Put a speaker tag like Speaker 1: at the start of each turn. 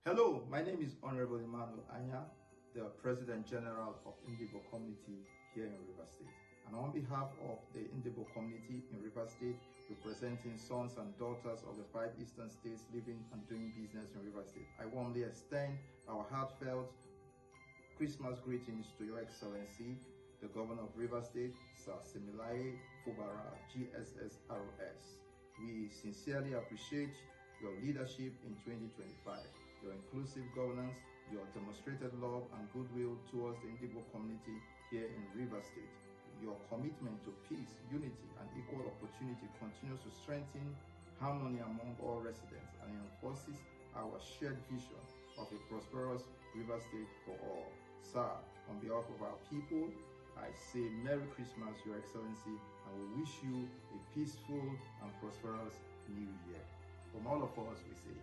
Speaker 1: Hello, my name is Honorable Emmanuel Anya, the President General of Ndibo Community here in Rivers State. And on behalf of the Ndibo community in Rivers State, representing sons and daughters of the 5 eastern states living and doing business in Rivers State, I warmly extend our heartfelt Christmas greetings to Your Excellency, the Governor of Rivers State, Sir Similaye Fubara, GSS-ROS. We sincerely appreciate your leadership in 2025, your inclusive governance, your demonstrated love and goodwill towards the Ndibo community here in Rivers State. Your commitment to peace, unity, and equal opportunity continues to strengthen harmony among all residents and enforces our shared vision of a prosperous Rivers State for all. Sir, on behalf of our people, I say Merry Christmas, Your Excellency, and we wish you a peaceful and prosperous New Year. From all of us, we say